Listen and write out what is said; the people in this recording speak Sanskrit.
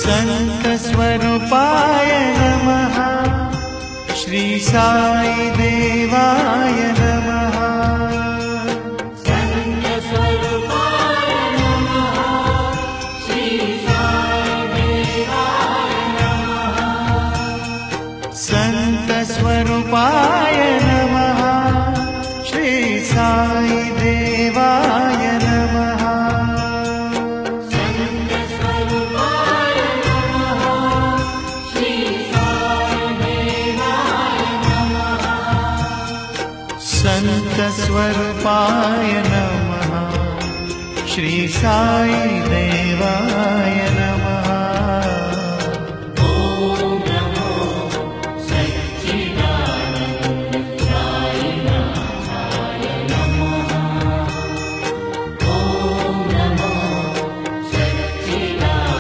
संत स्वरूपाय नमः। श्री साई देवाय नमः। संत स्वरूपाय नमः। श्री साई देवाय नमः। संत स्वरूपाय नमः। श्री साई देवाय नमः। संत स्वरूपाय नमः। श्री साई देवाय नमः। संत स्वरूपाय नमः। श्री साई देवाय